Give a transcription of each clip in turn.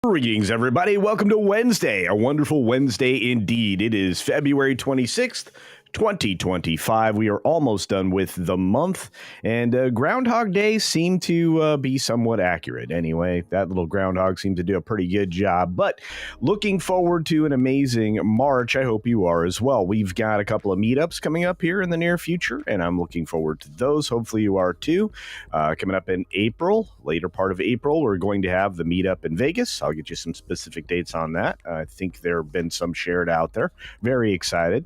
Greetings, everybody. Welcome to Wednesday, a wonderful Wednesday indeed. It is February 26th, 2025. We are almost done with the month, and Groundhog Day seemed to be somewhat accurate. Anyway, that little groundhog seemed to do a pretty good job, but looking forward to an amazing March. I hope you are as well. We've got a couple of meetups coming up here in the near future, and I'm looking forward to those. Hopefully you are too. Coming up in April, later part of April, we're going to have the meetup in Vegas. I'll get you some specific dates on that. I think there have been some shared out there. Very excited.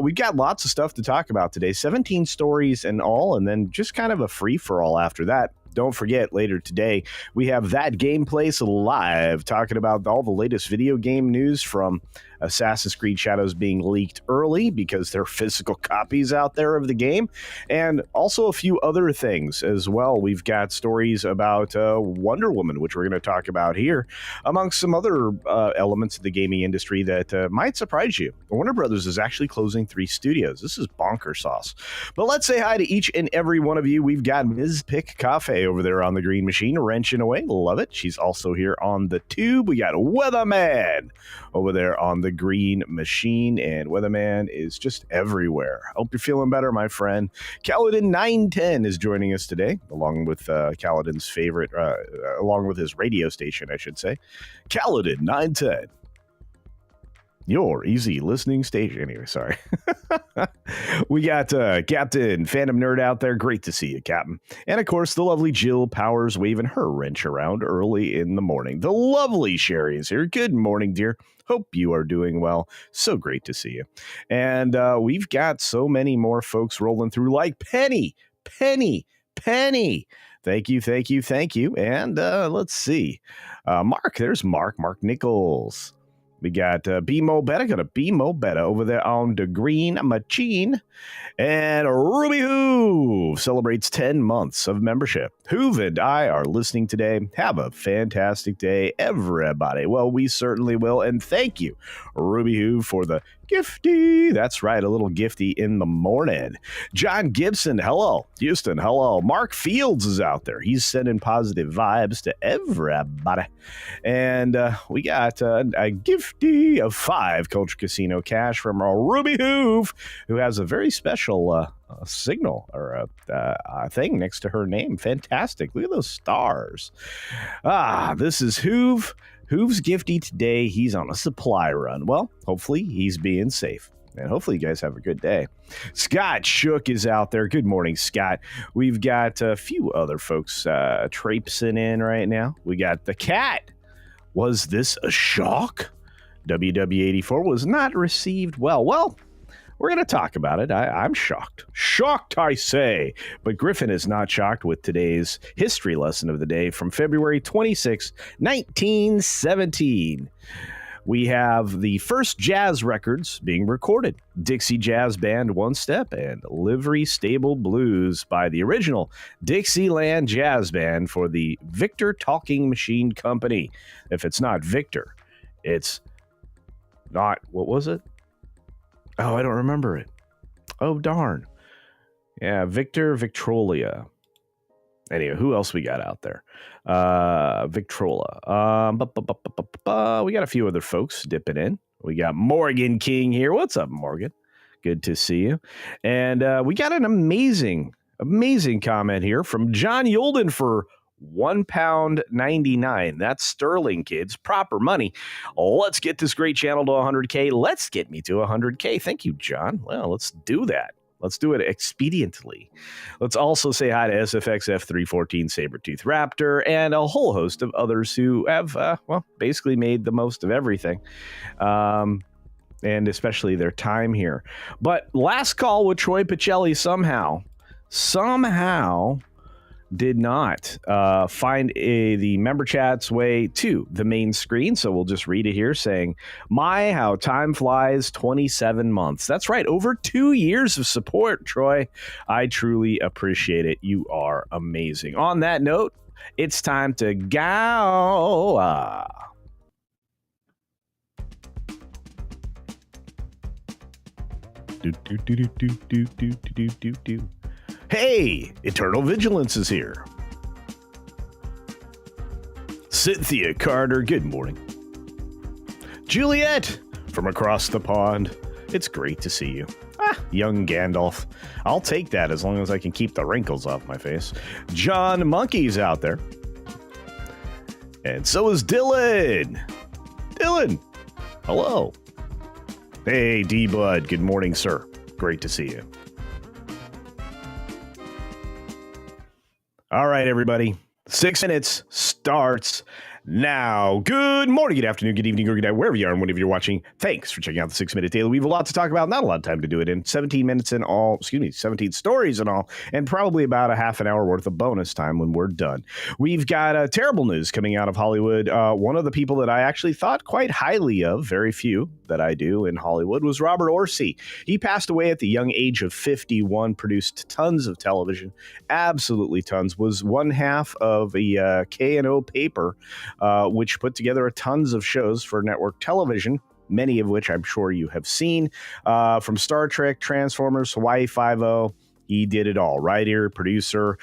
We've got lots of stuff to talk about today, 17 stories in all, and then just kind of a free-for-all after that. Don't forget, later today, we have That Gameplace Live, talking about all the latest video game news from Assassin's Creed Shadows being leaked early because there are physical copies out there of the game, and also a few other things as well. We've got stories about Wonder Woman, which we're going to talk about here, amongst some other elements of the gaming industry that might surprise you. Warner Brothers is actually closing 3 studios. This is bonker sauce. But let's say hi to each and every one of you. We've got Ms. Pick Cafe over there on the green machine, wrenching away. Love it. She's also here on the tube. We got Weatherman over there on the green machine, and Weatherman is just everywhere. Hope you're feeling better, my friend. Kaladin 910 is joining us today, along with Kaladin's favorite, along with his radio station, I should say. Kaladin 910. Your easy listening station. Anyway, sorry. We got Captain Phantom Nerd out there. Great to see you, Captain. And of course, the lovely Jill Powers waving her wrench around early in the morning. The lovely Sherry is here. Good morning, dear. Hope you are doing well. So great to see you. And we've got so many more folks rolling through, like Penny. Thank you. And let's see. Mark, there's Mark Nichols. We got BMO Beta over there on the green machine. And Ruby Hoove celebrates 10 months of membership. Hoove and I are listening today. Have a fantastic day, everybody. Well, we certainly will. And thank you, Ruby Hoove, for the gifty. That's right, a little gifty in the morning. John Gibson, hello. Houston, hello. Mark Fields is out there. He's sending positive vibes to everybody. And we got a gifty of 5 Culture Casino cash from Ruby Hoove, who has a very special signal or a thing next to her name. Fantastic. Look at those stars. This is Hoove. Hoove's gifty today. He's on a supply run. Well, hopefully he's being safe. And hopefully you guys have a good day. Scott Shook is out there. Good morning, Scott. We've got a few other folks traipsing in right now. We got the cat. Was this a shock? WW84 was not received well. Well, we're going to talk about it. I'm shocked. Shocked, I say. But Griffin is not shocked with today's history lesson of the day from February 26, 1917. We have the first jazz records being recorded. Dixie Jazz Band One Step and Livery Stable Blues by the original Dixieland Jazz Band for the Victor Talking Machine Company. If it's not Victor, it's not, what was it? Oh, I don't remember it. Oh, darn. Yeah, Victrola. Anyway, who else we got out there? Victrola. We got a few other folks dipping in. We got Morgan King here. What's up, Morgan? Good to see you. And we got an amazing comment here from John Yolden for £1.99. That's sterling, kids. Proper money. Let's get this great channel to 100K. Let's get me to 100K. Thank you, John. Well, let's do that. Let's do it expediently. Let's also say hi to SFXF314 Sabretooth Raptor and a whole host of others who have, basically made the most of everything. And especially their time here. But last call with Troy Pacelli somehow did not find the member chat's way to the main screen. So we'll just read it here saying, my, how time flies, 27 months. That's right. Over 2 years of support, Troy. I truly appreciate it. You are amazing. On that note, it's time to go. Hey, Eternal Vigilance is here. Cynthia Carter, good morning. Juliet, from across the pond, it's great to see you. Young Gandalf. I'll take that as long as I can keep the wrinkles off my face. John Monkey's out there. And so is Dylan. Dylan, hello. Hey, D-Bud, good morning, sir. Great to see you. All right, everybody. 6 minutes starts now. Good morning, good afternoon, good evening, or good night, wherever you are and whenever you're watching. Thanks for checking out the 6 Minute Daily. We have a lot to talk about, not a lot of time to do it in. 17 minutes in all, 17 stories in all, and probably about a half an hour worth of bonus time when we're done. We've got terrible news coming out of Hollywood. One of the people that I actually thought quite highly of, very few that I do in Hollywood, was Robert Orci. He passed away at the young age of 51, produced tons of television, absolutely tons, was one half of a K&O paper, which put together tons of shows for network television, many of which I'm sure you have seen, from Star Trek, Transformers, Hawaii Five-0. He did it all. Writer, producer,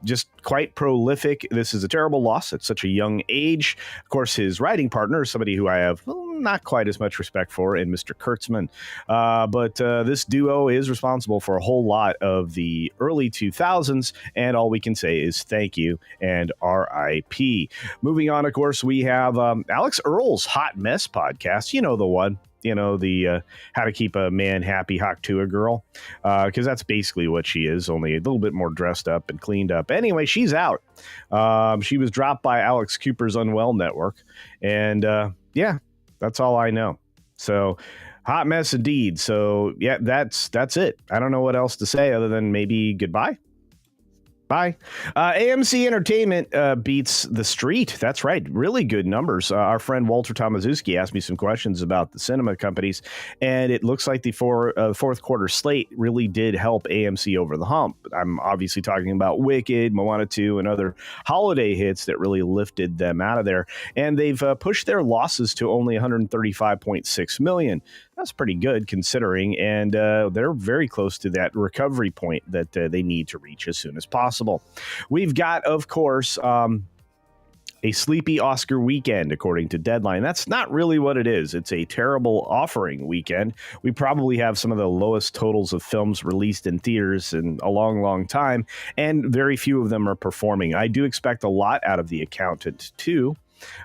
just quite prolific. This is a terrible loss at such a young age. Of course, his writing partner is somebody who I have not quite as much respect for in Mr. Kurtzman. But this duo is responsible for a whole lot of the early 2000s. And all we can say is thank you and RIP. Moving on, of course, we have Alix Earle's Hot Mess podcast. You know the one. You know, the how to keep a man happy, hawk to a girl, because that's basically what she is, only a little bit more dressed up and cleaned up. Anyway, she's out. She was dropped by Alex Cooper's Unwell network. And yeah, that's all I know. So hot mess indeed. So yeah, that's it. I don't know what else to say other than maybe goodbye. Bye. AMC Entertainment beats The Street. That's right. Really good numbers. Our friend Walter Tomaszewski asked me some questions about the cinema companies, and it looks like the fourth quarter slate really did help AMC over the hump. I'm obviously talking about Wicked, Moana 2, and other holiday hits that really lifted them out of there. And they've pushed their losses to only $135.6 million. That's pretty good considering, and they're very close to that recovery point that they need to reach as soon as possible. We've got, of course, a sleepy Oscar weekend, according to Deadline. That's not really what it is. It's a terrible offering weekend. We probably have some of the lowest totals of films released in theaters in a long, long time, and very few of them are performing. I do expect a lot out of The Accountant, too.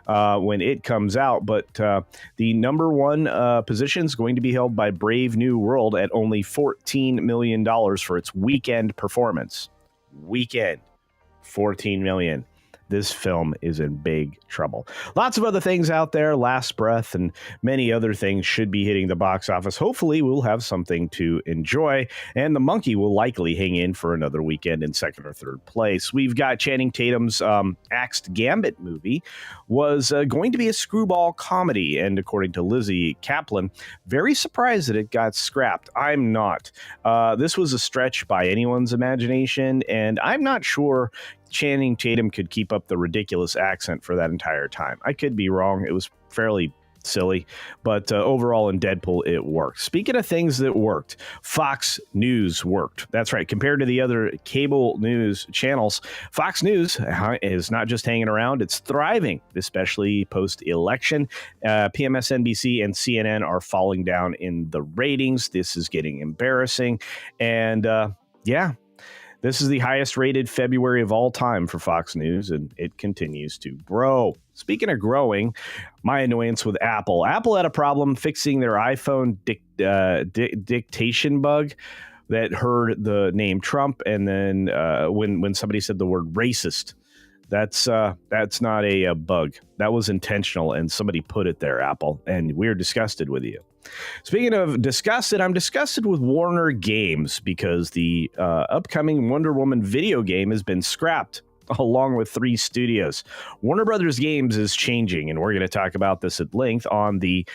When it comes out, but the number one position is going to be held by Brave New World at only $14 million for its weekend performance. Weekend, $14 million. This film is in big trouble. Lots of other things out there, Last Breath and many other things should be hitting the box office. Hopefully we'll have something to enjoy, and The Monkey will likely hang in for another weekend in second or third place. We've got Channing Tatum's axed Gambit movie was going to be a screwball comedy, and according to Lizzie Kaplan, very surprised that it got scrapped. I'm not. This was a stretch by anyone's imagination, and I'm not sure Channing Tatum could keep up the ridiculous accent for that entire time. I could be wrong. It was fairly silly, but overall in Deadpool, it worked. Speaking of things that worked, Fox News worked. That's right. Compared to the other cable news channels, Fox News is not just hanging around, it's thriving, especially post-election. PMSNBC and CNN are falling down in the ratings. This is getting embarrassing. And yeah, this is the highest rated February of all time for Fox News, and it continues to grow. Speaking of growing, my annoyance with Apple. Apple had a problem fixing their iPhone dictation bug that heard the name Trump, and then when somebody said the word racist, that's not a bug. That was intentional, and somebody put it there, Apple, and we're disgusted with you. Speaking of disgusted, I'm disgusted with Warner Games because the upcoming Wonder Woman video game has been scrapped along with 3 studios. Warner Brothers Games is changing, and we're going to talk about this at length on the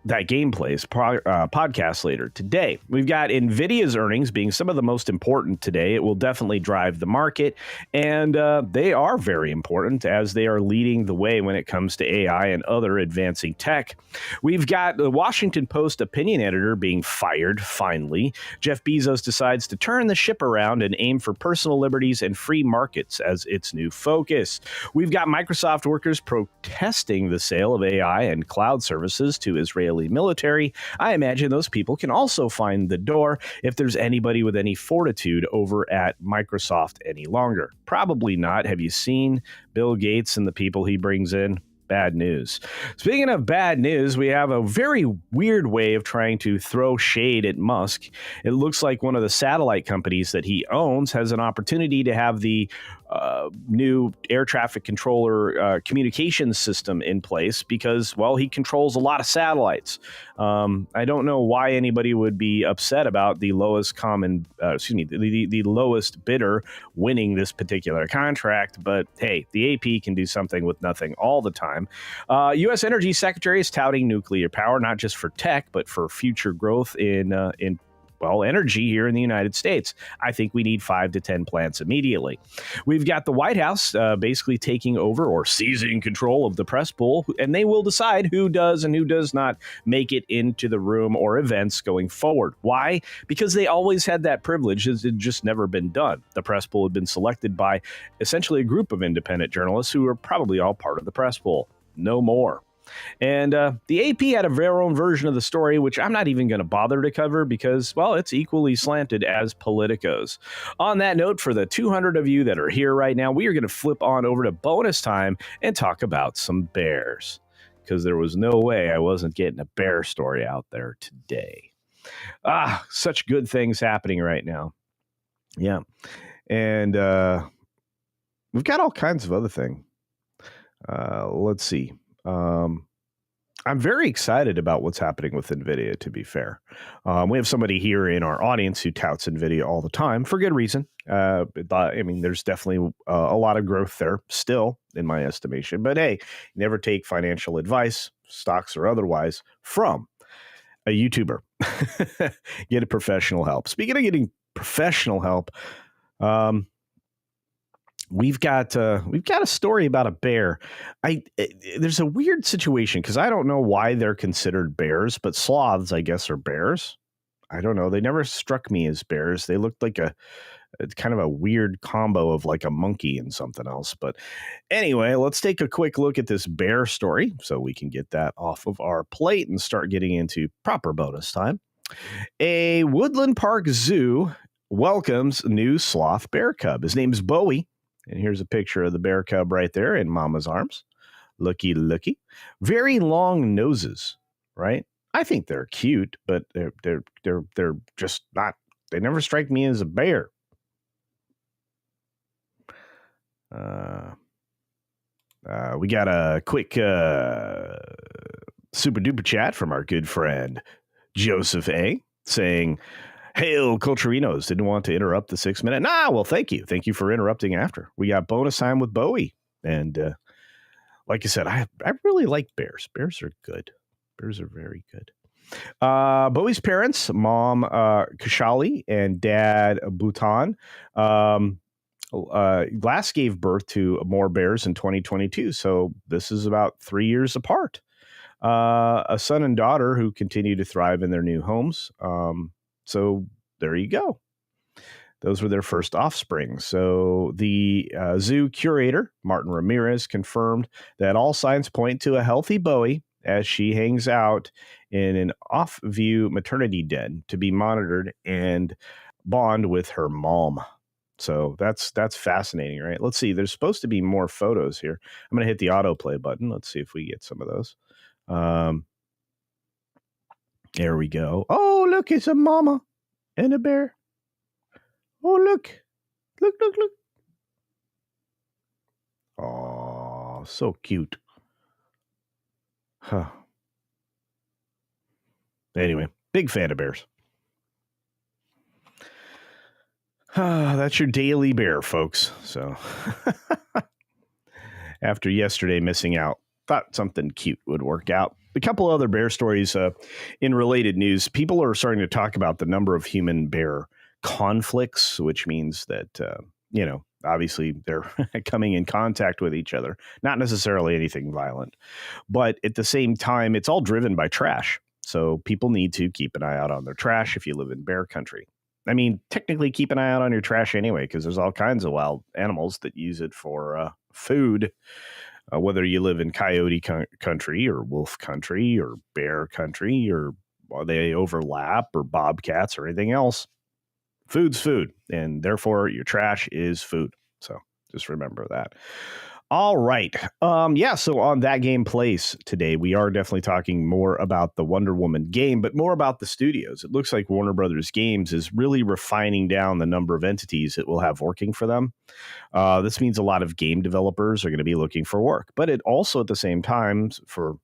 that Gameplay's podcast later today. We've got NVIDIA's earnings being some of the most important today. It will definitely drive the market, and they are very important as they are leading the way when it comes to AI and other advancing tech. We've got the Washington Post opinion editor being fired, finally. Jeff Bezos decides to turn the ship around and aim for personal liberties and free markets as its new focus. We've got Microsoft workers protesting the sale of AI and cloud services to Israeli military. I imagine those people can also find the door if there's anybody with any fortitude over at Microsoft any longer. Probably not. Have you seen Bill Gates and the people he brings in? Bad news. Speaking of bad news, we have a very weird way of trying to throw shade at Musk. It looks like one of the satellite companies that he owns has an opportunity to have the new air traffic controller communications system in place because, well, he controls a lot of satellites. I don't know why anybody would be upset about the lowest common, the lowest bidder winning this particular contract. But hey, the AP can do something with nothing all the time. U.S. Energy Secretary is touting nuclear power, not just for tech, but for future growth in energy here in the United States. I think we need 5 to 10 plants immediately. We've got the White House basically taking over or seizing control of the press pool, and they will decide who does and who does not make it into the room or events going forward. Why? Because they always had that privilege. It had just never been done. The press pool had been selected by essentially a group of independent journalists who are probably all part of the press pool. No more. And the AP had a their own version of the story, which I'm not even going to bother to cover because, well, it's equally slanted as Politico's. On that note, for the 200 of you that are here right now, we are going to flip on over to bonus time and talk about some bears because there was no way I wasn't getting a bear story out there today. Such good things happening right now. Yeah. And we've got all kinds of other things. Let's see. I'm very excited about what's happening with NVIDIA, to be fair. We have somebody here in our audience who touts NVIDIA all the time for good reason. There's definitely a lot of growth there still, in my estimation. But hey, never take financial advice, stocks or otherwise, from a YouTuber. Get a professional help. Speaking of getting professional help, We've got a story about a bear. There's a weird situation because I don't know why they're considered bears, but sloths, I guess, are bears. I don't know. They never struck me as bears. They looked like it's kind of a weird combo of like a monkey and something else. But anyway, let's take a quick look at this bear story so we can get that off of our plate and start getting into proper bonus time. A Woodland Park Zoo welcomes new sloth bear cub. His name's Bowie. And here's a picture of the bear cub right there in mama's arms. Looky. Very long noses, right? I think they're cute, but they're just not. They never strike me as a bear. We got a quick super duper chat from our good friend Joseph A. saying, Hail, Culturinos. Didn't want to interrupt the 6 minute. Well, thank you. Thank you for interrupting after. We got bonus time with Bowie. And like I said, I really like bears. Bears are good. Bears are very good. Bowie's parents, Mom Kashali and Dad Bhutan, last gave birth to more bears in 2022. So this is about 3 years apart. A son and daughter who continue to thrive in their new homes. So there you go. Those were their first offspring. So the zoo curator, Martin Ramirez, confirmed that all signs point to a healthy Bowie as she hangs out in an off-view maternity den to be monitored and bond with her mom. So that's fascinating, right? Let's see. There's supposed to be more photos here. I'm going to hit the autoplay button. Let's see if we get some of those. There we go. Oh, look, it's a mama and a bear. Oh, look. Oh, so cute. Huh. Anyway, big fan of bears. That's your daily bear, folks. So after yesterday missing out thought something cute would work out. A couple other bear stories in related news. People are starting to talk about the number of human bear conflicts, which means that, obviously they're coming in contact with each other, not necessarily anything violent. But at the same time, it's all driven by trash. So people need to keep an eye out on their trash if you live in bear country. I mean, technically keep an eye out on your trash anyway, because there's all kinds of wild animals that use it for food. Whether you live in coyote country or wolf country or bear country, or they overlap, or bobcats or anything else, food's food, and therefore your trash is food. So just remember that. All right. So on That Game Place today, we are definitely talking more about the Wonder Woman game, but more about the studios. It looks like Warner Brothers Games is really refining down the number of entities it will have working for them. This means a lot of game developers are going to be looking for work, but it also at the same time, for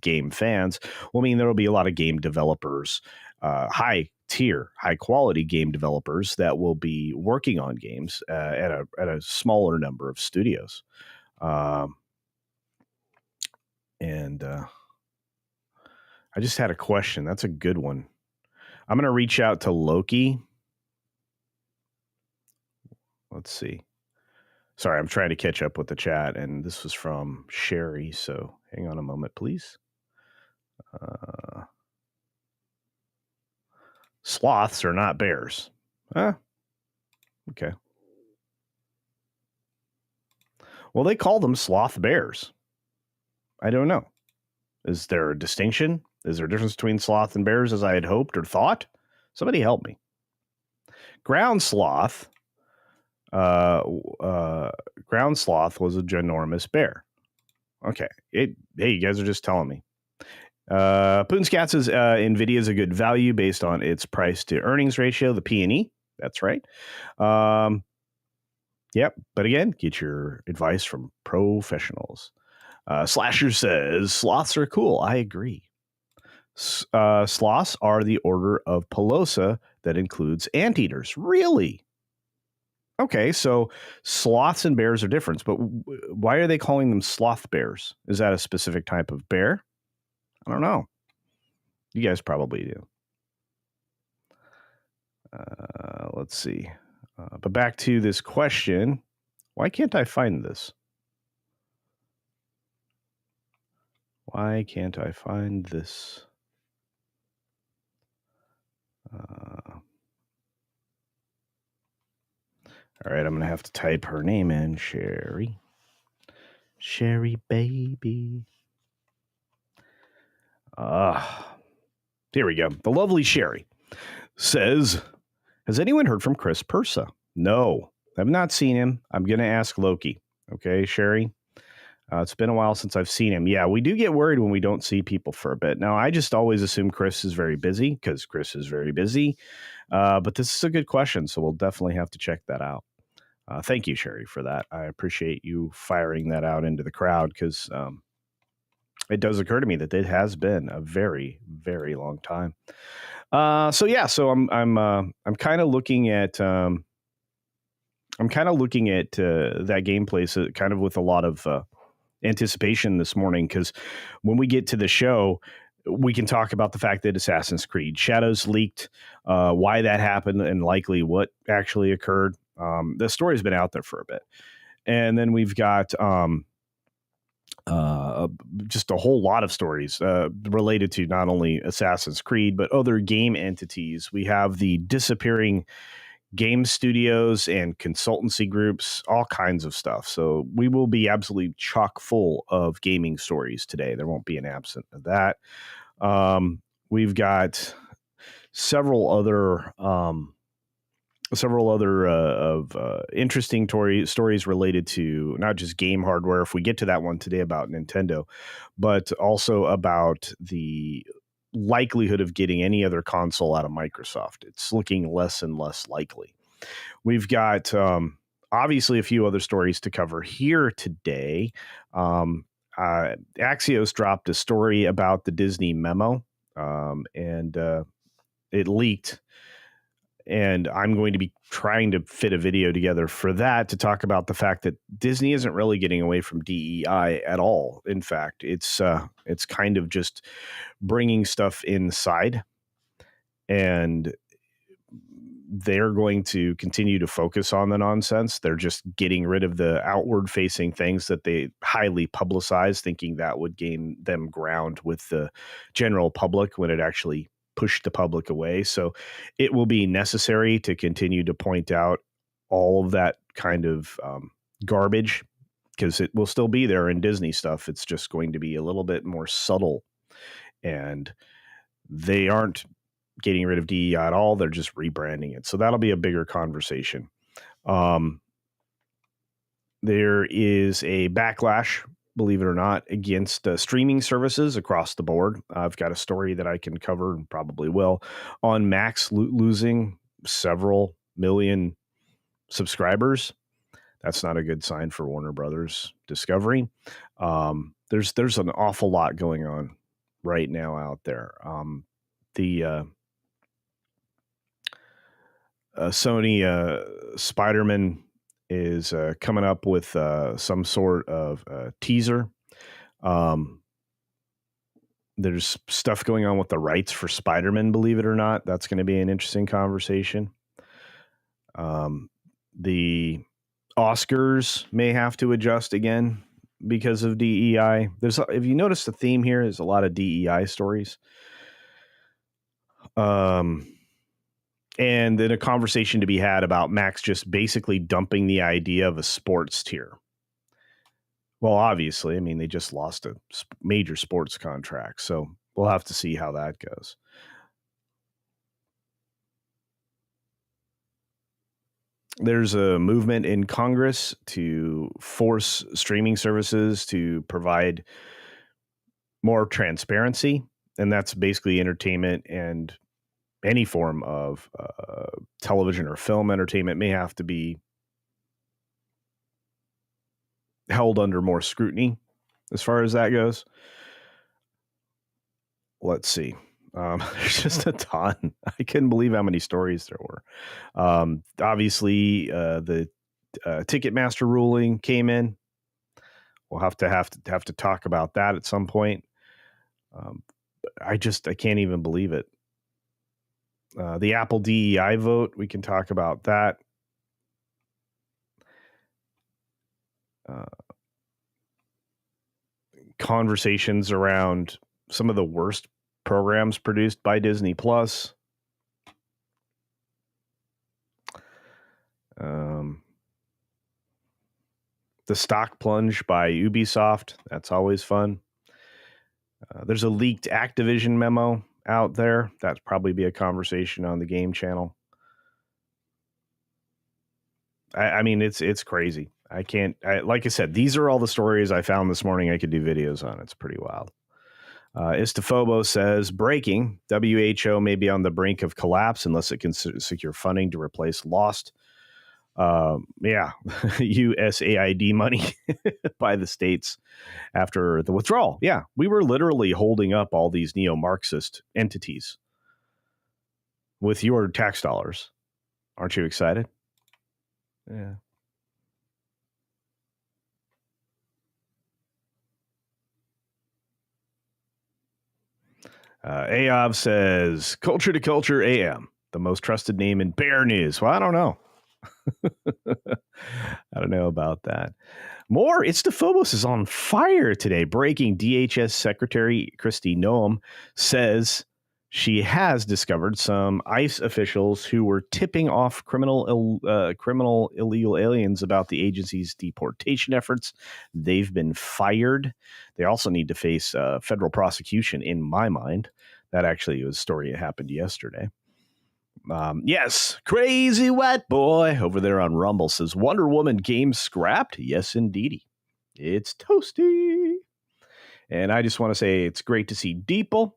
game fans, will mean there will be a lot of game developers, high quality game developers that will be working on games at a smaller number of studios. I just had a question. That's a good one. I'm going to reach out to Loki. Let's see. Sorry, I'm trying to catch up with the chat, and this was from Sherry. So hang on a moment, please. Sloths are not bears. Okay. Well, they call them sloth bears. I don't know. Is there a distinction? Is there a difference between sloth and bears as I had hoped or thought? Somebody help me. Ground sloth was a ginormous bear. Okay. Hey, you guys are just telling me. Poonscat says NVIDIA is a good value based on its price to earnings ratio, the P&E. That's right. Yep. But again, get your advice from professionals. Slasher says sloths are cool. I agree. Sloths are the order of Pelosa that includes anteaters. Really? Okay, so sloths and bears are different, but why are they calling them sloth bears? Is that a specific type of bear? I don't know. You guys probably do. Let's see. But back to this question. Why can't I find this? Why can't I find this? All right, I'm going to have to type her name in. Sherry. Sherry, baby. Here we go. The lovely Sherry says, has anyone heard from Chris Persa? No, I've not seen him. I'm going to ask Loki. Okay, Sherry? It's been a while since I've seen him. Yeah, we do get worried when we don't see people for a bit. Now, I just always assume Chris is very busy because Chris is very busy. But this is a good question, so we'll definitely have to check that out. Thank you, Sherry, for that. I appreciate you firing that out into the crowd because it does occur to me that it has been a very, very long time. So I'm kind of looking at that gameplay kind of with a lot of anticipation this morning, because when we get to the show, we can talk about the fact that Assassin's Creed Shadows leaked, why that happened, and likely what actually occurred. The story's been out there for a bit, and then we've got just a whole lot of stories related to not only Assassin's Creed but other game entities. We have the disappearing game studios and consultancy groups, all kinds of stuff. So we will be absolutely chock full of gaming stories today. There won't be an absent of that. We've got several other interesting stories related to not just game hardware, if we get to that one today about Nintendo, but also about the likelihood of getting any other console out of Microsoft. It's looking less and less likely. We've got obviously a few other stories to cover here today. Axios dropped a story about the Disney memo, and it leaked. And I'm going to be trying to fit a video together for that to talk about the fact that Disney isn't really getting away from DEI at all. In fact, it's kind of just bringing stuff inside, and they're going to continue to focus on the nonsense. They're just getting rid of the outward facing things that they highly publicize, thinking that would gain them ground with the general public when it actually pushed the public away. So it will be necessary to continue to point out all of that kind of garbage, because it will still be there in Disney stuff. It's just going to be a little bit more subtle, and they aren't getting rid of DEI at all. They're just rebranding it. So that'll be a bigger conversation. There is a backlash, believe it or not, against streaming services across the board. I've got a story that I can cover, and probably will, on Max losing several million subscribers. That's not a good sign for Warner Brothers Discovery. There's an awful lot going on right now out there. The Sony Spider-Man is coming up with some sort of teaser. There's stuff going on with the rights for Spider-Man, believe it or not. That's going to be an interesting conversation. The Oscars may have to adjust again because of DEI. If you notice the theme here, there's a lot of DEI stories. And then a conversation to be had about Max just basically dumping the idea of a sports tier. Well, obviously, I mean, they just lost a major sports contract, so we'll have to see how that goes. There's a movement in Congress to force streaming services to provide more transparency, and that's basically entertainment and any form of television or film entertainment may have to be held under more scrutiny as far as that goes. Let's see. There's just a ton. I couldn't believe how many stories there were. Obviously, the Ticketmaster ruling came in. We'll have to talk about that at some point. I can't even believe it. The Apple DEI vote, we can talk about that. Conversations around some of the worst programs produced by Disney Plus. The stock plunge by Ubisoft. That's always fun. There's a leaked Activision memo out there. That's probably be a conversation on the game channel. I mean, it's crazy. Like I said, these are all the stories I found this morning I could do videos on. It's pretty wild. Istofobo says, breaking, WHO may be on the brink of collapse unless it can secure funding to replace lost USAID money by the states after the withdrawal. Yeah, we were literally holding up all these neo-Marxist entities with your tax dollars. Aren't you excited? Yeah. Aov says, culture to culture AM, the most trusted name in bear news. Well, I don't know. I don't know about that. More, Istophobos is on fire today. Breaking, DHS Secretary Kristi Noem says she has discovered some ICE officials who were tipping off criminal illegal aliens about the agency's deportation efforts. They've been fired. They also need to face federal prosecution, in my mind. That actually was a story that happened yesterday. Yes, crazy white boy over there on Rumble says, Wonder Woman game scrapped? Yes, indeedy. It's toasty. And I just want to say it's great to see Deeple,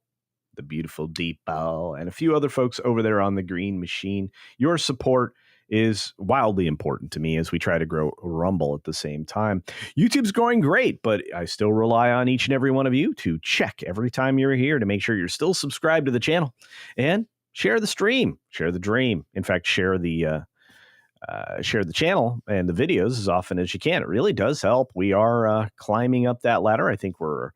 the beautiful Deeple, and a few other folks over there on the Green Machine. Your support is wildly important to me as we try to grow Rumble at the same time. YouTube's going great, but I still rely on each and every one of you to check every time you're here to make sure you're still subscribed to the channel. And share the stream, share the dream. In fact, share the channel and the videos as often as you can. It really does help. We are climbing up that ladder. I think we're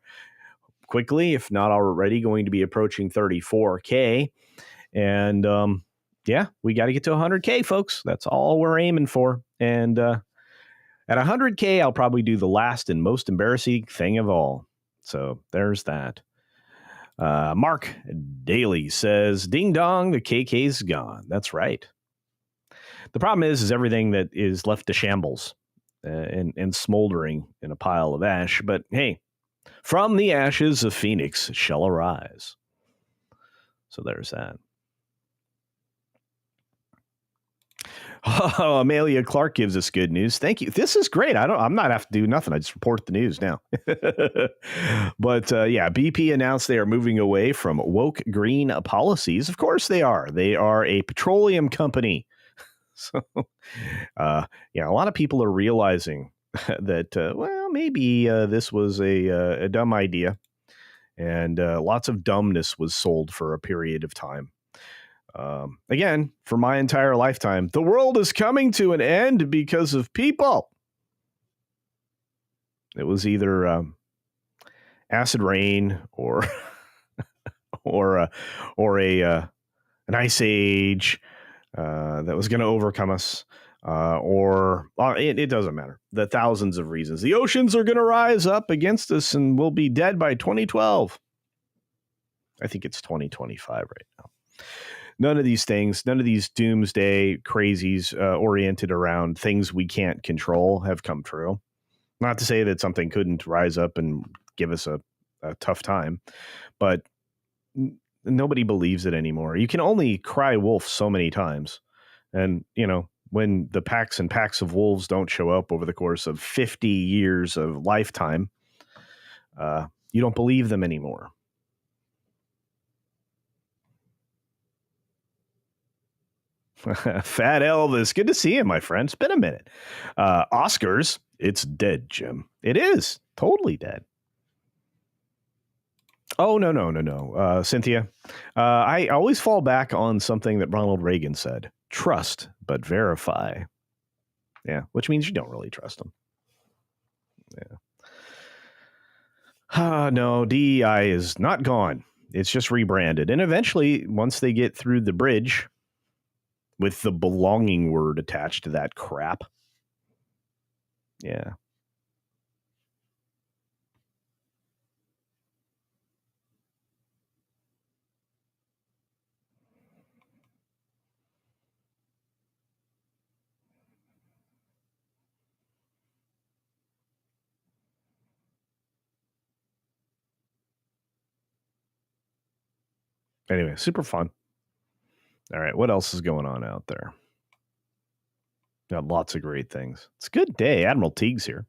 quickly, if not already, going to be approaching 34K. And yeah, we got to get to 100K, folks. That's all we're aiming for. And at 100K, I'll probably do the last and most embarrassing thing of all. So there's that. Mark Daly says, ding dong, the KK's gone. That's right. The problem is everything that is left to shambles and smoldering in a pile of ash. But hey, from the ashes of Phoenix shall arise. So there's that. Oh, Amelia Clark gives us good news. Thank you. This is great. I'm not have to do nothing. I just report the news now. But yeah, BP announced they are moving away from woke green policies. Of course they are. They are a petroleum company. So yeah, a lot of people are realizing that, well, maybe this was a dumb idea. And lots of dumbness was sold for a period of time. Again, for my entire lifetime, the world is coming to an end because of people. It was either acid rain or an ice age that was going to overcome us, or it doesn't matter. The thousands of reasons. The oceans are going to rise up against us, and we'll be dead by 2012. I think it's 2025 right now. None of these things, none of these doomsday crazies oriented around things we can't control have come true. Not to say that something couldn't rise up and give us a tough time, but nobody believes it anymore. You can only cry wolf so many times. And, you know, when the packs and packs of wolves don't show up over the course of 50 years of lifetime, you don't believe them anymore. Fat Elvis, good to see you, my friend. It's been a minute. Oscars, it's dead, Jim. It is totally dead. Oh, no. Cynthia, I always fall back on something that Ronald Reagan said. Trust, but verify. Yeah, which means you don't really trust them. Yeah. No, DEI is not gone. It's just rebranded. And eventually, once they get through the bridge with the belonging word attached to that crap. Yeah. Anyway, super fun. All right, what else is going on out there? Got lots of great things. It's a good day. Admiral Teague's here.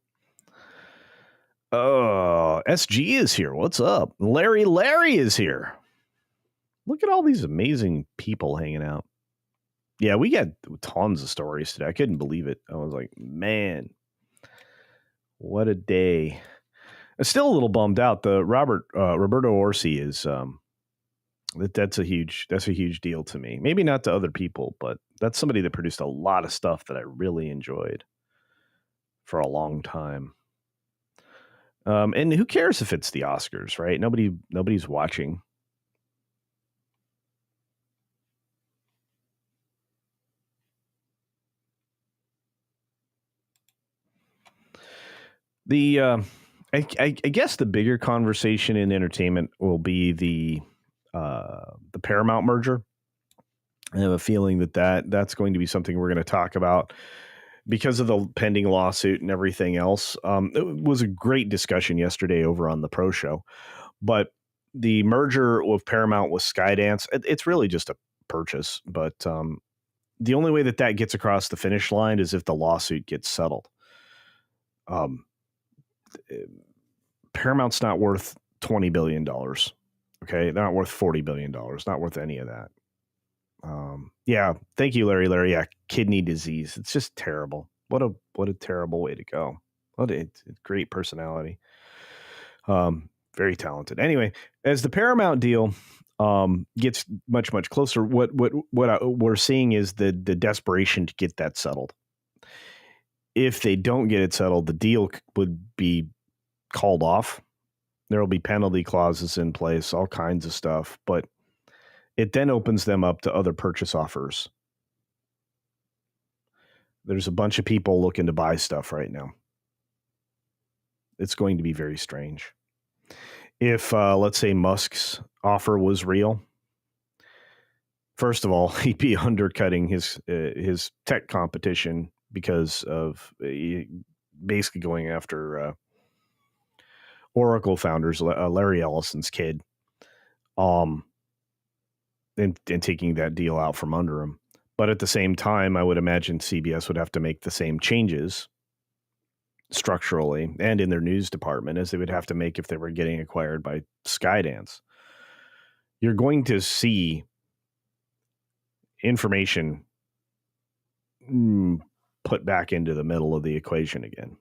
Oh, SG is here. What's up? Larry is here. Look at all these amazing people hanging out. Yeah, we got tons of stories today. I couldn't believe it. I was like, man, what a day. I'm still a little bummed out. The Roberto Orci is that's a huge deal to me. Maybe not to other people, but that's somebody that produced a lot of stuff that I really enjoyed for a long time. And who cares if it's the Oscars, right? Nobody's watching. I guess the bigger conversation in entertainment will be the Paramount merger. I have a feeling that's going to be something we're going to talk about because of the pending lawsuit and everything else. It was a great discussion yesterday over on the Pro Show, but the merger with Paramount with Skydance, it's really just a purchase. But the only way that gets across the finish line is if the lawsuit gets settled. Paramount's not worth $20 billion. Okay. They're not worth $40 billion. Not worth any of that. Yeah. Thank you, Larry. Yeah. Kidney disease. It's just terrible. What a terrible way to go. What a great personality. Very talented. Anyway, as the Paramount deal gets much, much closer. What we're seeing is the desperation to get that settled. If they don't get it settled, the deal would be called off. There will be penalty clauses in place, all kinds of stuff, but it then opens them up to other purchase offers. There's a bunch of people looking to buy stuff right now. It's going to be very strange. If, let's say, Musk's offer was real, first of all, he'd be undercutting his tech competition because of basically going after Oracle founders, Larry Ellison's kid, and taking that deal out from under him. But at the same time, I would imagine CBS would have to make the same changes structurally and in their news department as they would have to make if they were getting acquired by Skydance. You're going to see information put back into the middle of the equation again.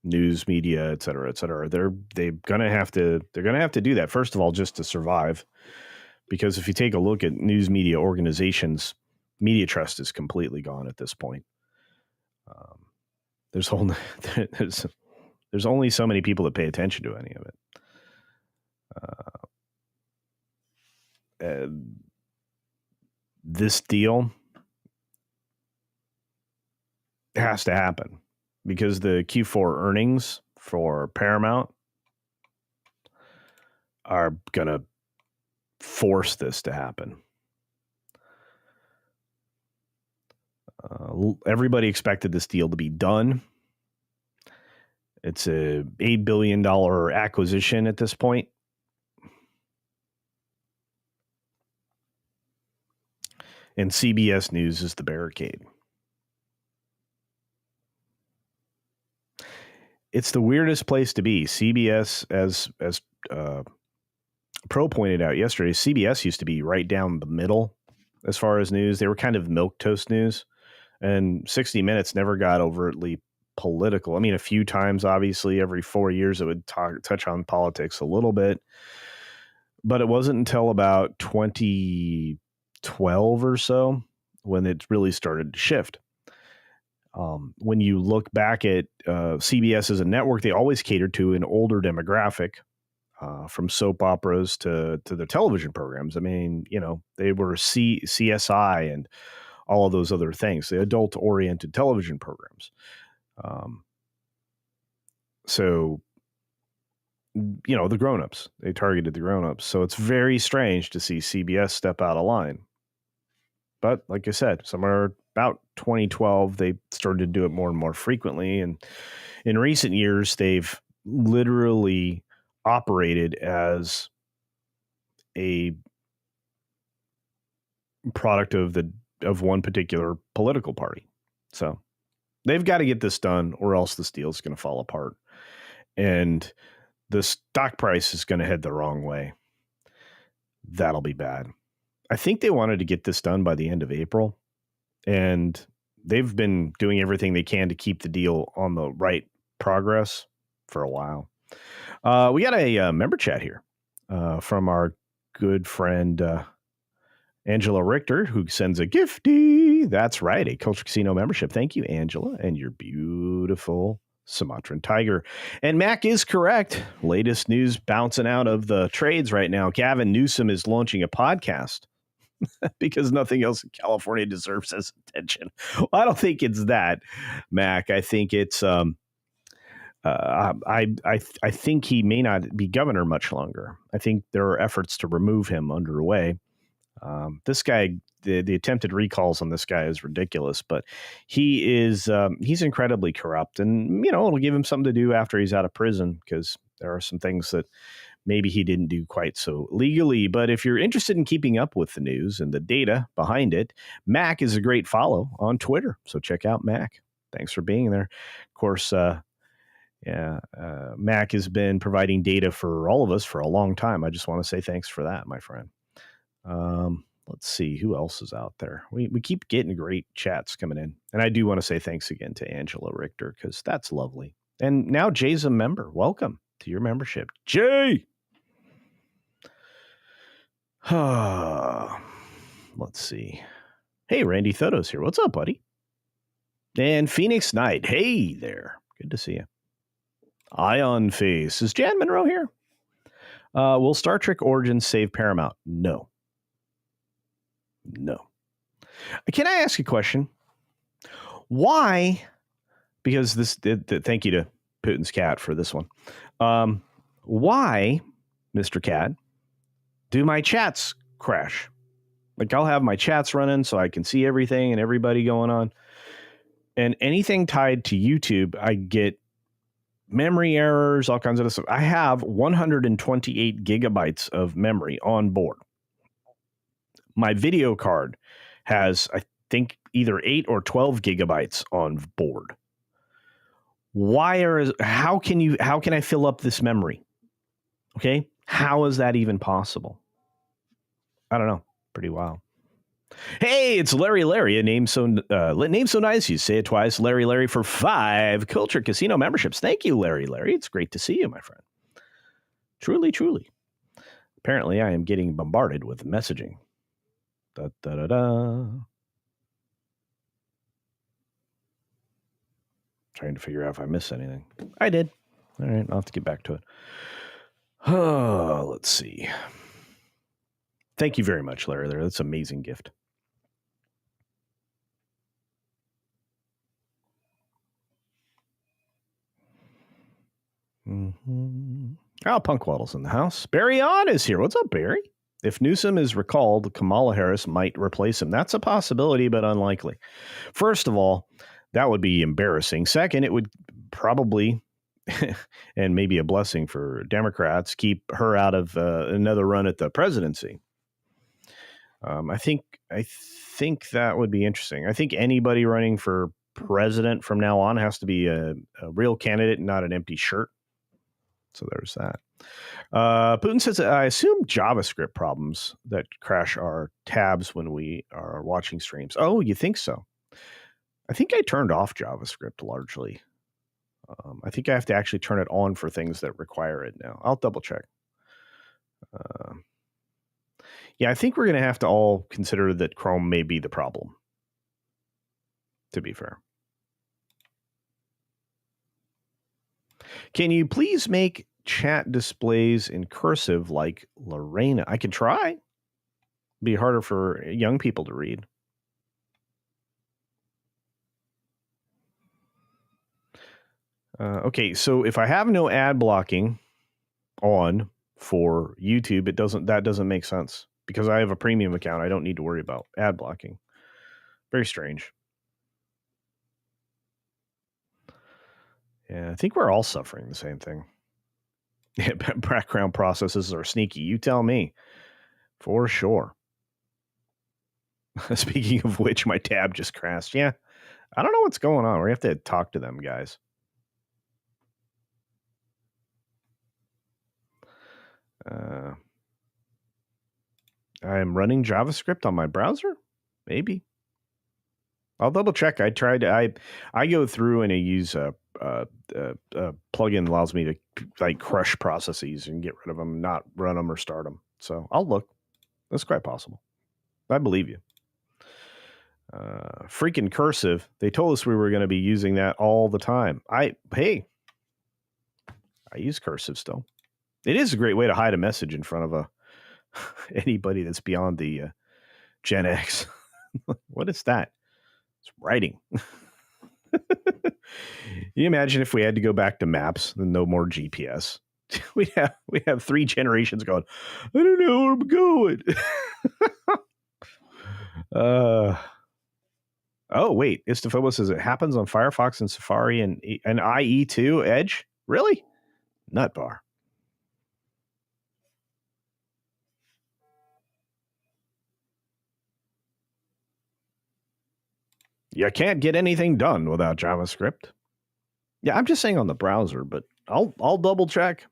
News, media, et cetera, et cetera. They're gonna have to do that, first of all, just to survive. Because if you take a look at news media organizations, media trust is completely gone at this point. There's only so many people that pay attention to any of it. This deal has to happen because the Q4 earnings for Paramount are going to force this to happen. Everybody expected this deal to be done. It's a $8 billion acquisition at this point. And CBS News is the barricade. It's the weirdest place to be. CBS, as Pro pointed out yesterday, CBS used to be right down the middle as far as news. They were kind of milquetoast news. And 60 Minutes never got overtly political. I mean, a few times, obviously, every 4 years it would touch on politics a little bit. But it wasn't until about 2012 or so when it really started to shift. When you look back at CBS as a network, they always catered to an older demographic, from soap operas to their television programs. I mean, they were CSI and all of those other things, the adult-oriented television programs. So, the grown-ups, they targeted the grown-ups. So it's very strange to see CBS step out of line. But like I said, somewhere about 2012, they started to do it more and more frequently. And in recent years, they've literally operated as a product of one particular political party. So they've got to get this done or else this deal is going to fall apart. And the stock price is going to head the wrong way. That'll be bad. I think they wanted to get this done by the end of April, and they've been doing everything they can to keep the deal on the right progress for a while. We got a member chat here from our good friend Angela Richter, who sends a gifty. That's right, a Culture Casino membership. Thank you, Angela, and your beautiful Sumatran tiger. And Mac is correct. Latest news bouncing out of the trades right now. Gavin Newsom is launching a podcast because nothing else in California deserves his attention. Well, I don't think it's that, Mac. I think it's I think he may not be governor much longer. I think there are efforts to remove him underway. This guy, the attempted recalls on this guy is ridiculous, but he's incredibly corrupt, and it'll give him something to do after he's out of prison, because there are some things that maybe he didn't do quite so legally. But if you're interested in keeping up with the news and the data behind it, Mac is a great follow on Twitter. So check out Mac. Thanks for being there. Of course, Mac has been providing data for all of us for a long time. I just want to say thanks for that, my friend. Let's see who else is out there. We keep getting great chats coming in. And I do want to say thanks again to Angela Richter, because that's lovely. And now Jay's a member. Welcome to your membership, Jay. Let's see. Hey, Randy Thoto's here. What's up, buddy? And Phoenix Knight. Hey there. Good to see you. Ion Face. Is Jan Monroe here? Will Star Trek Origins save Paramount? No. Can I ask a question? Why? Because thank you to Putin's cat for this one. Why, Mr. Cat, do my chats crash? Like, I'll have my chats running so I can see everything and everybody going on. And anything tied to YouTube, I get memory errors, all kinds of stuff. I have 128 gigabytes of memory on board. My video card has, I think, either 8 or 12 gigabytes on board. How can I fill up this memory? Okay. How is that even possible? I don't know. Pretty wild. Hey, it's Larry. A name so nice. You say it twice. Larry for 5 Culture Casino memberships. Thank you, Larry. It's great to see you, my friend. Truly. Apparently, I am getting bombarded with messaging. Da, da, da, da. Trying to figure out if I missed anything. I did. All right, I'll have to get back to it. Oh, let's see. Thank you very much, Larry. That's an amazing gift. Mm-hmm. Oh, Punk Waddle's in the house. Barry On is here. What's up, Barry? If Newsom is recalled, Kamala Harris might replace him. That's a possibility, but unlikely. First of all, that would be embarrassing. Second, it would probably, and maybe a blessing for Democrats, keep her out of another run at the presidency. I think that would be interesting. I think anybody running for president from now on has to be a real candidate and not an empty shirt. So there's that. Putin says, I assume JavaScript problems that crash our tabs when we are watching streams. Oh, you think so? I think I turned off JavaScript largely. I think I have to actually turn it on for things that require it now. I'll double check. Yeah, I think we're going to have to all consider that Chrome may be the problem, to be fair. Can you please make chat displays in cursive like Lorena? I can try. It'd be harder for young people to read. Okay, so if I have no ad blocking on for YouTube, that doesn't make sense. Because I have a premium account, I don't need to worry about ad blocking. Very strange. Yeah, I think we're all suffering the same thing. Background processes are sneaky. You tell me. For sure. Speaking of which, my tab just crashed. Yeah, I don't know what's going on. We have to talk to them, guys. I am running JavaScript on my browser? Maybe. I'll double check. I go through and I use a plugin that allows me to like crush processes and get rid of them, not run them or start them. So I'll look. That's quite possible. I believe you. Freaking cursive. They told us we were going to be using that all the time. I use cursive still. It is a great way to hide a message in front of anybody that's beyond the Gen X. What is that? It's writing. Can you imagine if we had to go back to maps and no more GPS? We have 3 generations going, I don't know where I'm going. Oh, wait. Istafobos says it happens on Firefox and Safari and IE2 Edge? Really? Nut bar. You can't get anything done without JavaScript. Yeah, I'm just saying on the browser, but I'll double check.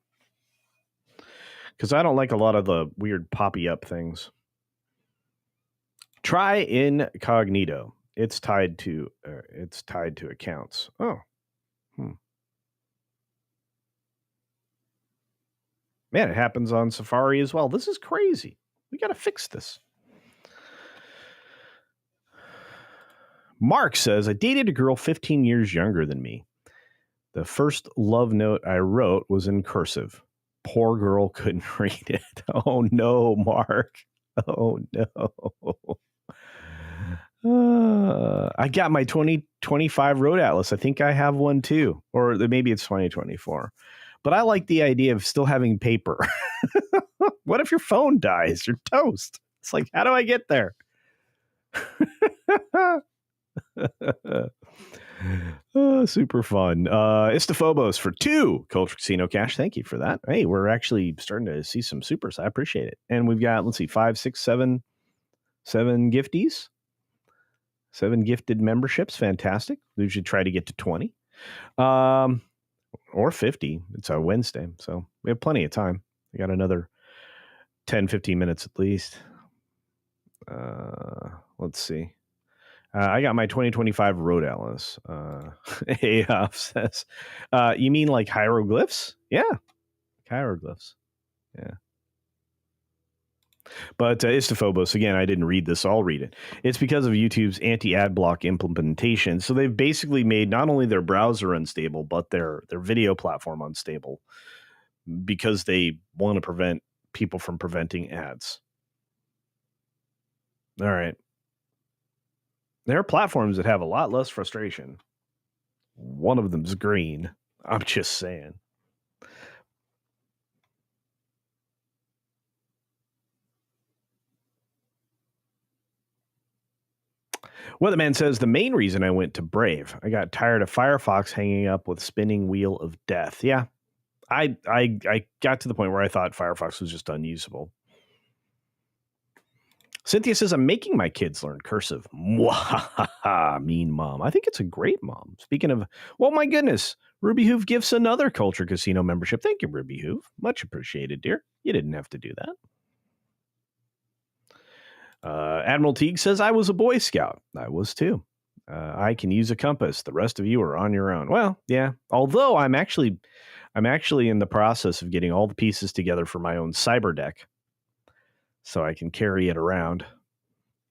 Because I don't like a lot of the weird poppy up things. Try incognito. It's tied to accounts. Oh. Man, it happens on Safari as well. This is crazy. We got to fix this. Mark says, I dated a girl 15 years younger than me. The first love note I wrote was in cursive. Poor girl couldn't read it. Oh, no, Mark. Oh, no. I got my 2025 road atlas. I think I have one too, or maybe it's 2024. But I like the idea of still having paper. What if your phone dies? You're toast. It's like, how do I get there? Super fun. Istophobos for 2 Culture Casino Cash. Thank you for that. Hey, we're actually starting to see some supers. I appreciate it. And we've got, let's see, 5, 6, 7 gifties. 7 gifted memberships. Fantastic. We should try to get to 20. Or 50. It's a Wednesday, so we have plenty of time. We got another 10, 15 minutes at least. Let's see. I got my 2025 road atlas. AF says, you mean like hieroglyphs? Yeah. Hieroglyphs. Yeah. But Istophobos, again, I didn't read this, so I'll read it. It's because of YouTube's anti-ad block implementation. So they've basically made not only their browser unstable, but their video platform unstable because they want to prevent people from preventing ads. All right. There are platforms that have a lot less frustration. One of them's green. I'm just saying. Weatherman says, the main reason I went to Brave, I got tired of Firefox hanging up with spinning wheel of death. Yeah, I got to the point where I thought Firefox was just unusable. Cynthia says, I'm making my kids learn cursive. Mwahaha, mean mom. I think it's a great mom. Speaking of, well, my goodness, Ruby Hoove gives another Culture Casino membership. Thank you, Ruby Hoove. Much appreciated, dear. You didn't have to do that. Admiral Teague says, I was a Boy Scout. I was too. I can use a compass. The rest of you are on your own. Well, yeah. Although I'm actually in the process of getting all the pieces together for my own cyber deck, so I can carry it around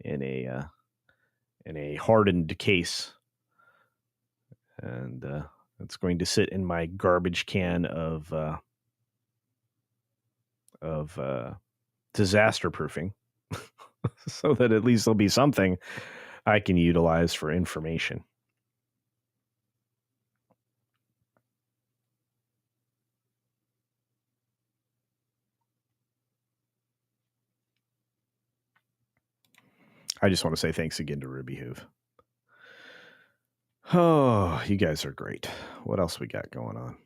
in a hardened case, and it's going to sit in my garbage can of disaster proofing. So that at least there'll be something I can utilize for information. I just want to say thanks again to Ruby Hoove. Oh, you guys are great. What else we got going on?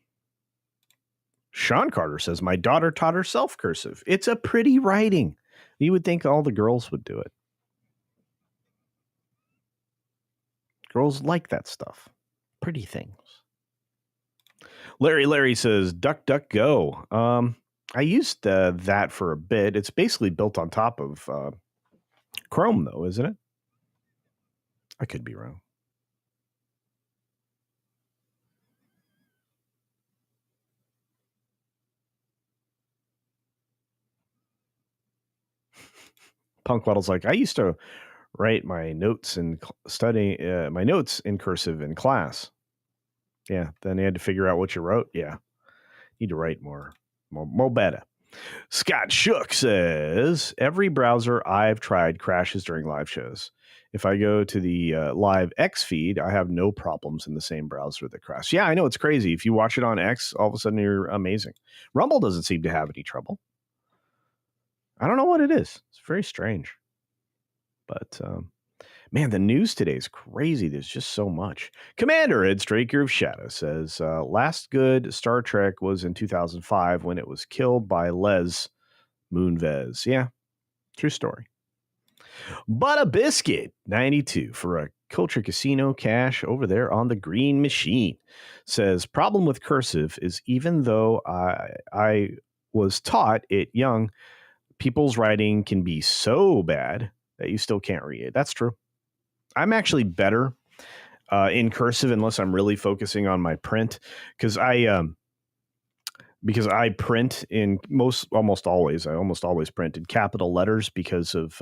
Sean Carter says, my daughter taught herself cursive. It's a pretty writing. You would think all the girls would do it. Girls like that stuff. Pretty things. Larry says, Duck, Duck, Go. I used that for a bit. It's basically built on top of Chrome, though, isn't it? I could be wrong. Punk Waddle's like, I used to write my notes and study my notes in cursive in class. Yeah, then you had to figure out what you wrote. Yeah, need to write more better. Scott Shook says, every browser I've tried crashes during live shows. If I go to the live X feed, I have no problems in the same browser that crashes. Yeah, I know, it's crazy. If you watch it on X, all of a sudden you're amazing. Rumble doesn't seem to have any trouble. I don't know what it is. It's very strange. But, man, the news today is crazy. There's just so much. Commander Ed Straker of Shadow says, last good Star Trek was in 2005 when it was killed by Les Moonves. Yeah, true story. But a Biscuit 92 for a Culture Casino Cash over there on the Green Machine says, problem with cursive is even though I was taught it young, people's writing can be so bad that you still can't read it. That's true. I'm actually better in cursive unless I'm really focusing on my print, because because I print in almost always print in capital letters because of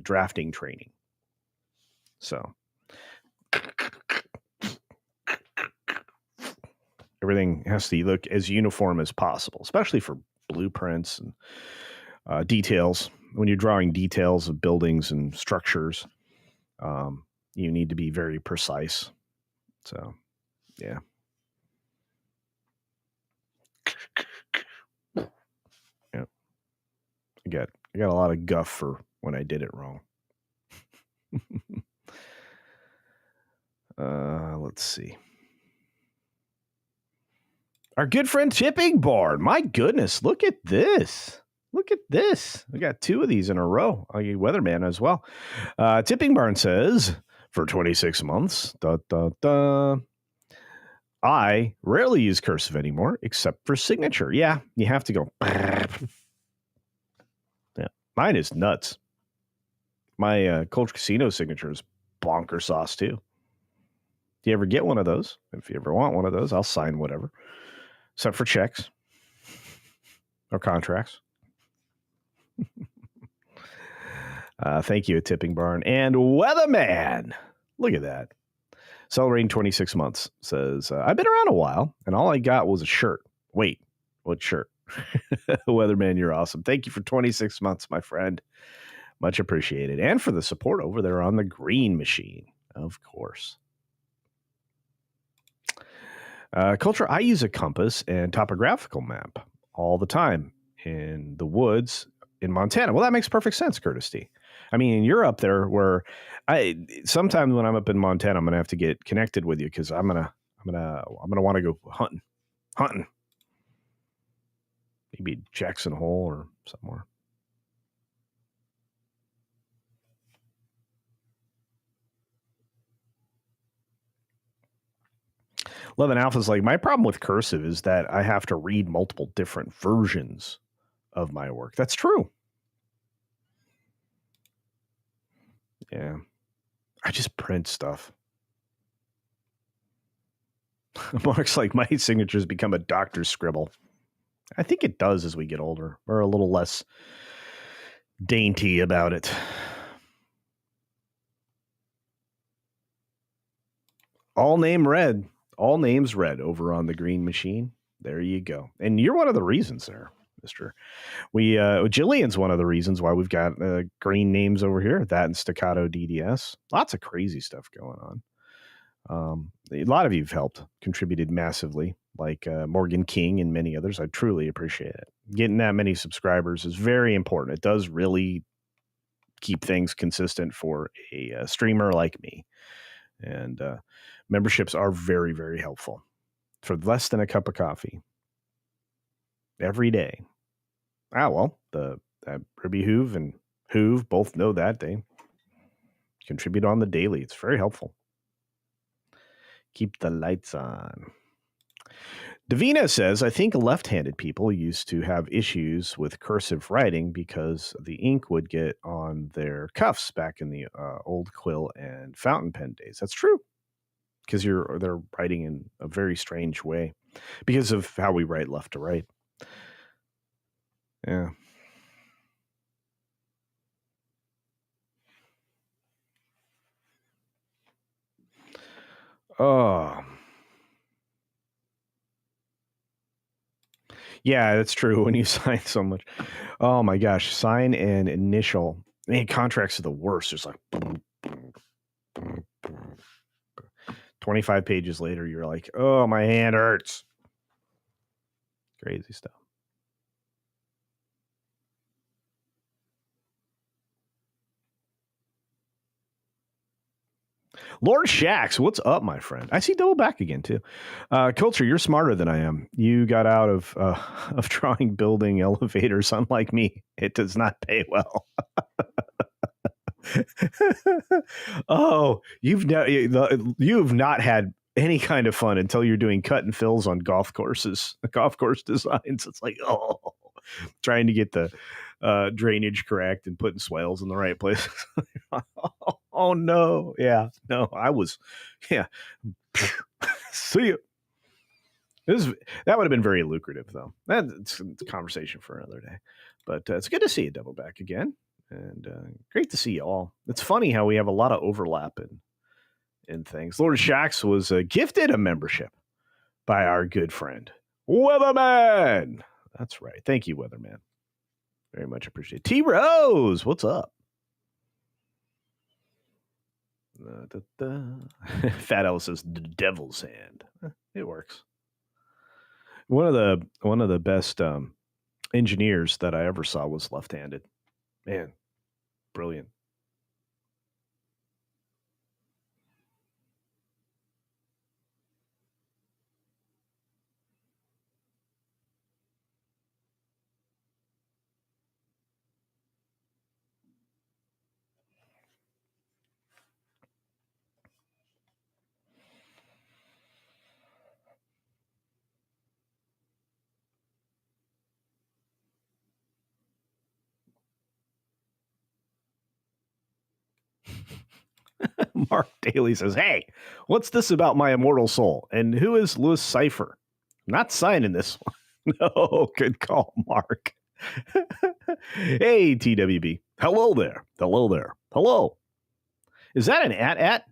drafting training. So everything has to look as uniform as possible, especially for blueprints and details. When you're drawing details of buildings and structures, you need to be very precise. So, yeah. Yeah. I got a lot of guff for when I did it wrong. Let's see. Our good friend Tipping Barn. My goodness, look at this. Look at this. We got 2 of these in a row. I get Weatherman as well. Tipping Barn says, for 26 months, I rarely use cursive anymore, except for signature. Yeah, you have to go. Yeah, mine is nuts. My Culture Casino signature is bonker sauce, too. Do you ever get one of those? If you ever want one of those, I'll sign whatever. Except for checks or contracts. Thank you, Tipping Barn. And Weatherman. Look at that. Celebrating 26 months says, I've been around a while, and all I got was a shirt. Wait, what shirt? Weatherman, you're awesome. Thank you for 26 months, my friend. Much appreciated. And for the support over there on the Green Machine, of course. Culture, I use a compass and topographical map all the time in the woods in Montana. Well, that makes perfect sense, Curtis D. I mean, you're up there where sometimes when I'm up in Montana, I'm going to have to get connected with you because I'm going to want to go hunting. Maybe Jackson Hole or somewhere. 11 Alpha's like, my problem with cursive is that I have to read multiple different versions of my work. That's true. Yeah. I just print stuff. Mark's like, my signature's become a doctor's scribble. I think it does as we get older. We're a little less dainty about it. All names read over on the Green Machine. There you go. And you're one of the reasons there, mister. Jillian's one of the reasons why we've got green names over here. That and Staccato DDS. Lots of crazy stuff going on. A lot of you've helped, contributed massively, like Morgan King and many others. I truly appreciate it. Getting that many subscribers is very important. It does really keep things consistent for a streamer like me. And memberships are very, very helpful. For less than a cup of coffee every day. Well, Ruby Hoove and Hoove both know that. They contribute on the daily. It's very helpful. Keep the lights on. Davina says, I think left-handed people used to have issues with cursive writing because the ink would get on their cuffs back in the old quill and fountain pen days. That's true. Because they're writing in a very strange way because of how we write left to right. Yeah. Oh. Yeah, that's true when you sign so much. Oh my gosh, sign and initial. Contracts are the worst. There's like 25 pages later, you're like, oh, my hand hurts. Crazy stuff. Lord Shax, what's up, my friend? I see double back again, too. Culture, you're smarter than I am. You got out of drawing building elevators, unlike me. It does not pay well. Oh, you've not had any kind of fun until you're doing cut and fills on golf course designs. It's like, trying to get the drainage correct and putting swales in the right place. Oh no. Yeah, no, I was, yeah. See you. That would have been very lucrative, though. That's a conversation for another day. But it's good to see you double back again, and great to see you all. It's funny how we have a lot of overlap in things. Lord Shax was gifted a membership by our good friend Weatherman. That's right. Thank you, Weatherman. Very much appreciated. T Rose, what's up? Fat Alice says the devil's hand. It works. One of the best engineers that I ever saw was left-handed. Man, brilliant. Mark Daly says, hey, what's this about my immortal soul? And who is Louis Cipher? I'm not signing this one. No, good call, Mark. Hey, TWB. Hello there. Hello there. Hello. Is that an at?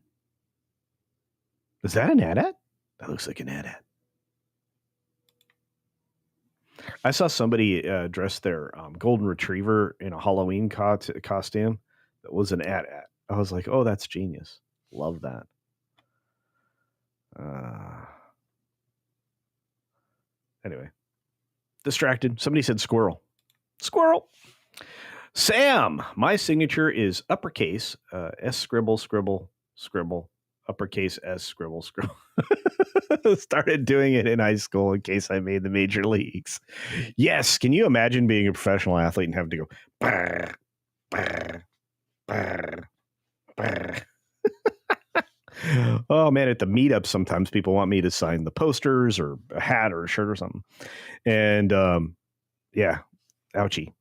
Is that an at? That looks like an at. I saw somebody dress their golden retriever in a Halloween costume that was an at. I was like, oh, that's genius. Love that. Anyway, distracted. Somebody said squirrel. Squirrel. Sam, my signature is uppercase, S scribble, uppercase S scribble. Started doing it in high school in case I made the major leagues. Yes. Can you imagine being a professional athlete and having to go, brr, brr, brr, brr. Oh man, at the meetup, sometimes people want me to sign the posters or a hat or a shirt or something. And yeah, ouchie.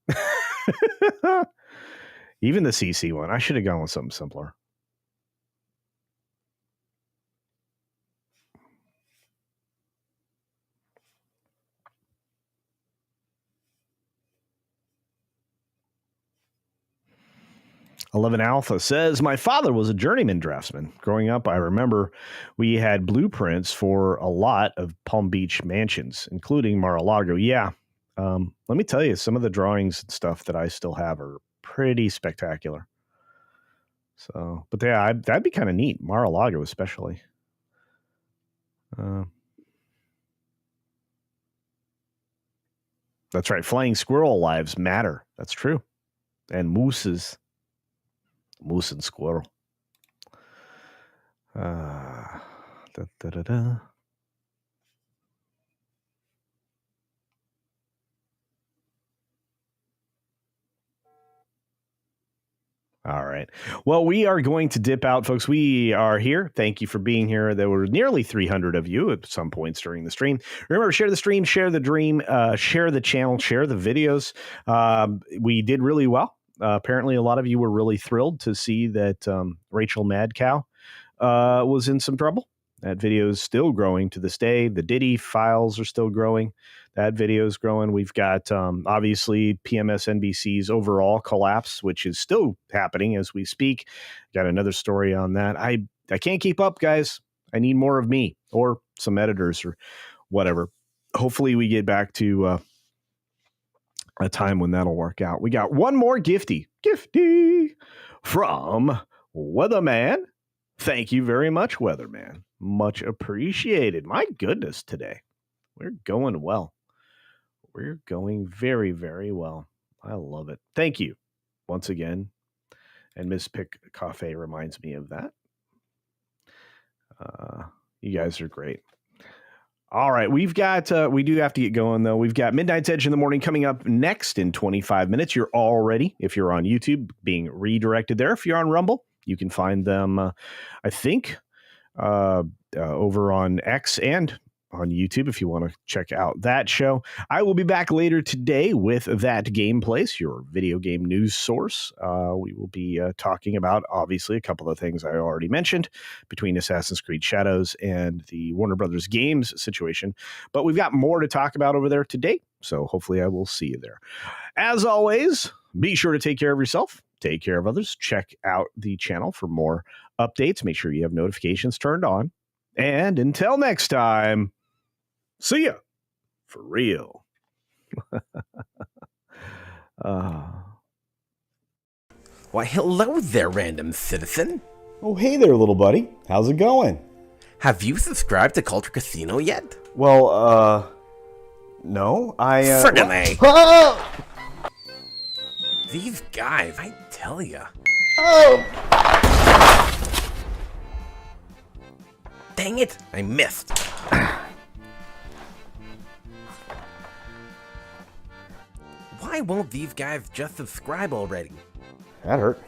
Even the CC one, I should have gone with something simpler. Eleven Alpha says, my father was a journeyman draftsman. Growing up, I remember we had blueprints for a lot of Palm Beach mansions, including Mar-a-Lago. Yeah. Let me tell you, some of the drawings and stuff that I still have are pretty spectacular. So, but yeah, that'd be kind of neat. Mar-a-Lago, especially. That's right. Flying squirrel lives matter. That's true. And moose and squirrel. All right. Well, we are going to dip out, folks. We are here. Thank you for being here. There were nearly 300 of you at some points during the stream. Remember, share the stream, share the dream, share the channel, share the videos. We did really well. Apparently, a lot of you were really thrilled to see that Rachel Mad Cow was in some trouble. That video is still growing to this day. The Diddy files are still growing. That video is growing. We've got, obviously, PMSNBC's overall collapse, which is still happening as we speak. Got another story on that. I can't keep up, guys. I need more of me or some editors or whatever. Hopefully we get back to a time when that'll work out. We got one more gifty from Weatherman. Thank you very much, Weatherman. Much appreciated. My goodness, today we're going well. We're going very, very well. I love it. Thank you once again. And Miss Pick Cafe reminds me of that. You guys are great. All right, we've got, we do have to get going, though. We've got Midnight's Edge in the Morning coming up next in 25 minutes. You're already, if you're on YouTube, being redirected there. If you're on Rumble, you can find them, I think, over on X and on YouTube if you want to check out that show. I will be back later today with That Game Place, your video game news source. We will be talking about, obviously, a couple of things I already mentioned between Assassin's Creed Shadows and the Warner Brothers Games situation. But we've got more to talk about over there today, so hopefully I will see you there. As always, be sure to take care of yourself, take care of others, check out the channel for more updates. Make sure you have notifications turned on. And until next time, see ya. For real. Why, hello there, random citizen. Oh, hey there, little buddy. How's it going? Have you subscribed to Culture Casino yet? Well, no. Friggin' Oh! These guys, I tell ya. Oh! Dang it, I missed. Why won't these guys just subscribe already? That hurt.